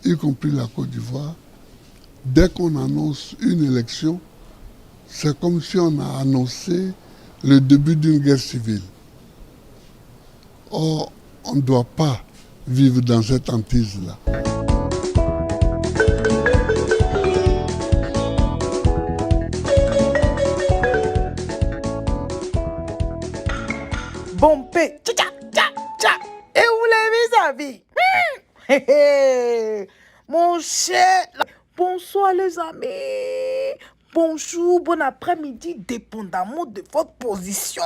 y compris la Côte d'Ivoire, dès qu'on annonce une élection, c'est comme si on a annoncé le début d'une guerre civile. Or, on ne doit pas vivre dans cette hantise-là. Bon paix, tcha tcha tcha. Et où les amis? Mon cher, bonsoir les amis. Bonjour, bon après-midi, dépendamment de votre position,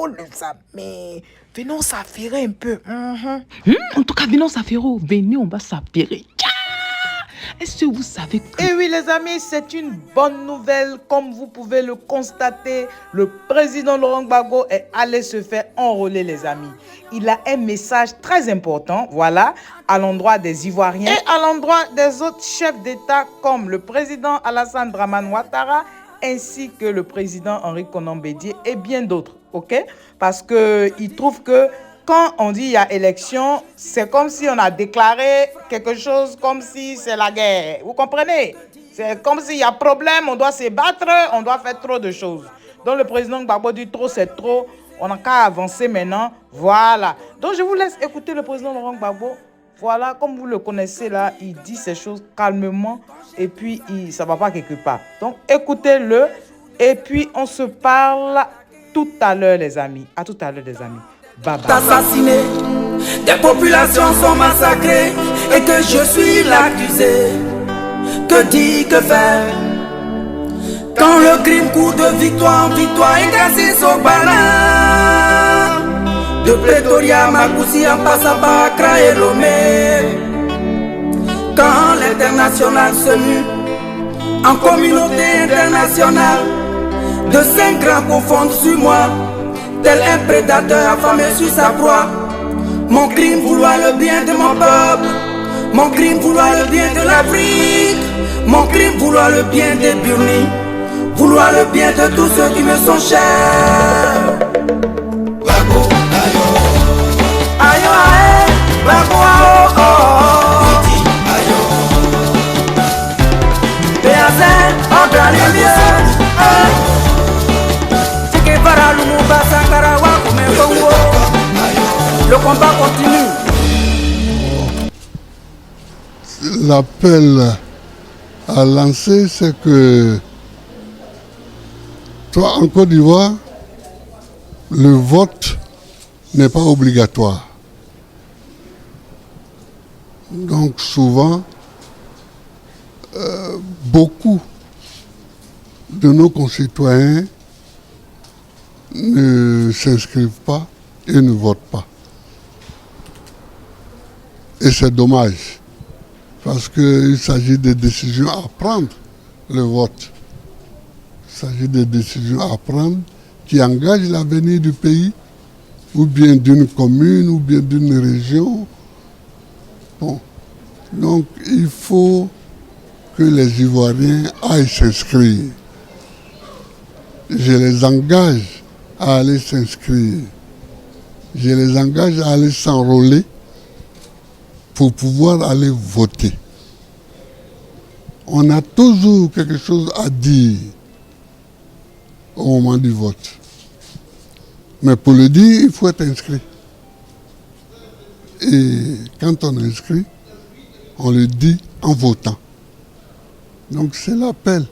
les amis. Venons s'affairer un peu. En tout cas, venons s'affairer. Venez, on va s'affairer. Est-ce que vous savez que... Eh oui, les amis, c'est une bonne nouvelle. Comme vous pouvez le constater, le président Laurent Gbagbo est allé se faire enrôler, les amis. Il a un message très important, voilà, à l'endroit des Ivoiriens et à l'endroit des autres chefs d'État comme le président Alassane Dramane Ouattara ainsi que le président Henri Konan Bédié et bien d'autres, ok? Parce qu'il trouve que quand on dit il y a élection, c'est comme si on a déclaré quelque chose comme si c'est la guerre. Vous comprenez? C'est comme s'il y a problème, on doit se battre, on doit faire trop de choses. Donc le président Gbagbo dit trop, c'est trop. On n'a qu'à avancer maintenant. Voilà. Donc je vous laisse écouter le président Laurent Gbagbo. Voilà, comme vous le connaissez là, il dit ces choses calmement et puis ça ne va pas quelque part. Donc écoutez-le et puis on se parle tout à l'heure les amis. À tout à l'heure les amis. Bye bye. Assassiné, des populations sont massacrées et que je suis l'accusé. Que dire, que faire? Quand le crime court de victoire en victoire et grâce au banal. De Pretoria, Makoussi en passant par Accra et Lomé. Quand l'international se mue en communauté internationale, de 5 grands confondent sur moi. Tel un prédateur affamé sur sa proie. Mon crime vouloir le bien de mon peuple. Mon crime vouloir le bien de l'Afrique. Mon crime vouloir le bien des Burnis. Vouloir le bien de tous ceux qui me sont chers. Gbagbo, ayo. Ayo, ayo. Gbagbo, oh, oh. Ayo. Béazin, oh, dans les lieux. Le combat continue. L'appel à lancer, c'est que toi, en Côte d'Ivoire, le vote n'est pas obligatoire. Donc souvent, beaucoup de nos concitoyens ne s'inscrivent pas et ne votent pas. Et c'est dommage, parce qu'il s'agit de décisions à prendre, le vote. Il s'agit de décisions à prendre qui engagent l'avenir du pays, ou bien d'une commune, ou bien d'une région. Bon. Donc il faut que les Ivoiriens aillent s'inscrire. Je les engage à aller s'inscrire. Je les engage à aller s'enrôler pour pouvoir aller voter. On a toujours quelque chose à dire au moment du vote. Mais pour le dire, il faut être inscrit. Et quand on est inscrit, on le dit en votant. Donc c'est l'appel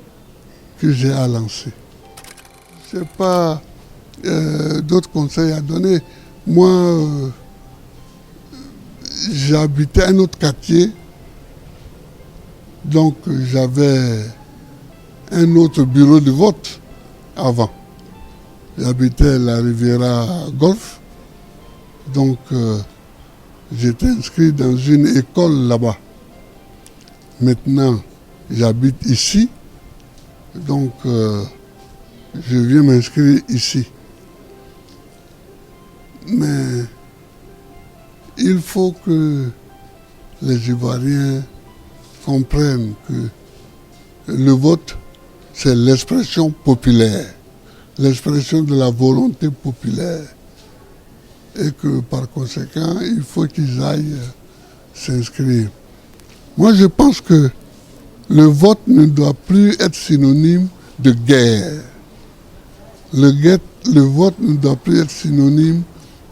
que j'ai à lancer. Je n'ai pas d'autres conseils à donner. Moi, j'habitais un autre quartier, donc j'avais un autre bureau de vote avant. J'habitais la Riviera Golf, donc j'étais inscrit dans une école là-bas. Maintenant, j'habite ici, donc je viens m'inscrire ici. Mais il faut que les Ivoiriens comprennent que le vote, c'est l'expression populaire, l'expression de la volonté populaire. Et que par conséquent, il faut qu'ils aillent s'inscrire. Moi, je pense que le vote ne doit plus être synonyme de guerre. Le vote ne doit plus être synonyme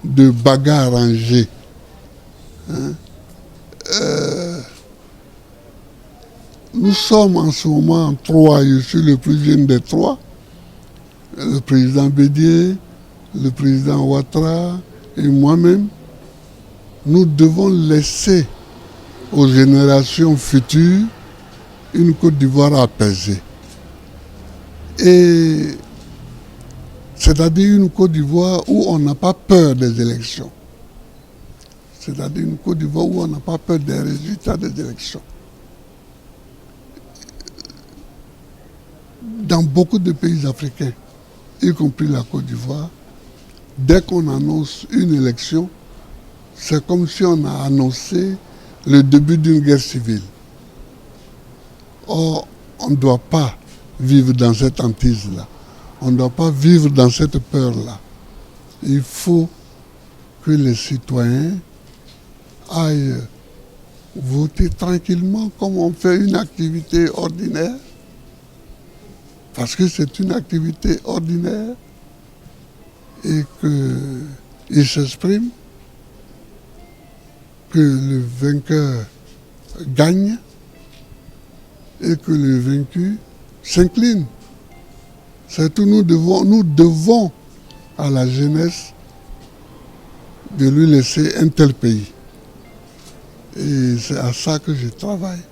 de bagarre arrangée. Hein? Nous sommes en ce moment trois, je suis le plus jeune des trois, le président Bédié, le président Ouattara et moi-même. Nous devons laisser aux générations futures une Côte d'Ivoire apaisée. Et c'est-à-dire une Côte d'Ivoire où on n'a pas peur des élections. C'est-à-dire une Côte d'Ivoire où on n'a pas peur des résultats des élections. Dans beaucoup de pays africains, y compris la Côte d'Ivoire, dès qu'on annonce une élection, c'est comme si on a annoncé le début d'une guerre civile. Or, on ne doit pas vivre dans cette hantise-là. On ne doit pas vivre dans cette peur-là. Il faut que les citoyens aillent voter tranquillement comme on fait une activité ordinaire. Parce que c'est une activité ordinaire et qu'ils s'expriment, que le vainqueur gagne et que le vaincu s'incline. C'est tout, nous devons à la jeunesse de lui laisser un tel pays. Et c'est à ça que je travaille.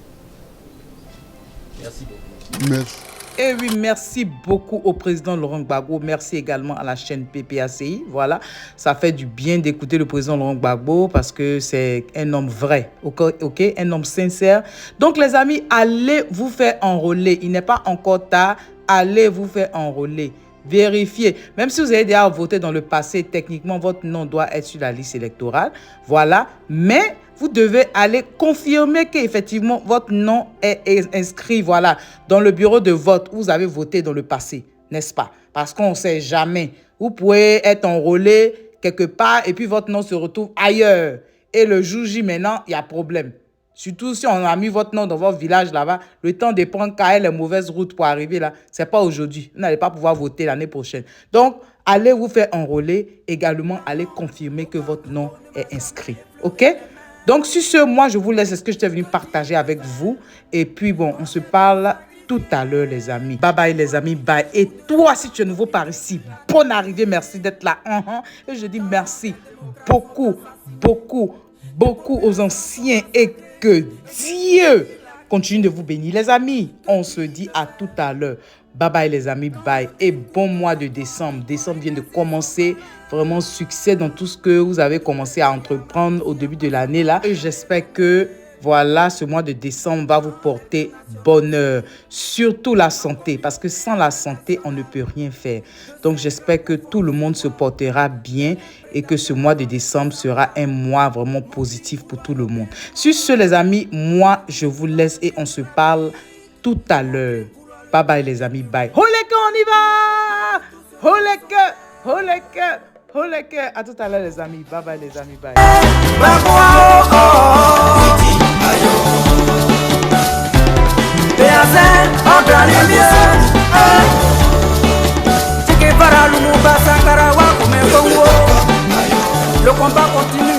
Merci beaucoup. Merci. Et oui, merci beaucoup au président Laurent Gbagbo. Merci également à la chaîne PPACI. Voilà, ça fait du bien d'écouter le président Laurent Gbagbo parce que c'est un homme vrai, ok, un homme sincère. Donc les amis, allez vous faire enrôler. Il n'est pas encore tard. Allez vous faire enrôler. Vérifiez. Même si vous avez déjà voté dans le passé, techniquement, votre nom doit être sur la liste électorale. Voilà. Mais vous devez aller confirmer qu'effectivement, votre nom est inscrit, voilà, dans le bureau de vote où vous avez voté dans le passé, n'est-ce pas? Parce qu'on ne sait jamais. Vous pouvez être enrôlé quelque part et puis votre nom se retrouve ailleurs. Et le jour J, maintenant, il y a problème. Surtout si on a mis votre nom dans votre village là-bas, le temps de prendre carré les mauvaises routes pour arriver là, ce n'est pas aujourd'hui. Vous n'allez pas pouvoir voter l'année prochaine. Donc, allez vous faire enrôler. Également, allez confirmer que votre nom est inscrit. OK? Donc, sur ce, moi, je vous laisse ce que je suis venu partager avec vous. Et puis, bon, on se parle tout à l'heure, les amis. Bye bye, les amis. Bye. Et toi, si tu es nouveau par ici, bonne arrivée. Merci d'être là. Et je dis merci beaucoup, beaucoup, beaucoup aux anciens et que Dieu continue de vous bénir. Les amis, on se dit à tout à l'heure. Bye bye les amis, bye. Et bon mois de décembre. Décembre vient de commencer. Vraiment succès dans tout ce que vous avez commencé à entreprendre au début de l'année là. Et j'espère que voilà, ce mois de décembre va vous porter bonheur. Surtout la santé. Parce que sans la santé, on ne peut rien faire. Donc j'espère que tout le monde se portera bien. Et que ce mois de décembre sera un mois vraiment positif pour tout le monde. Sur ce les amis, moi je vous laisse et on se parle tout à l'heure. Bye bye les amis, bye. Holeke, on y va! Holeke. À tout à l'heure les amis. Bye bye les amis, bye. Le combat continue.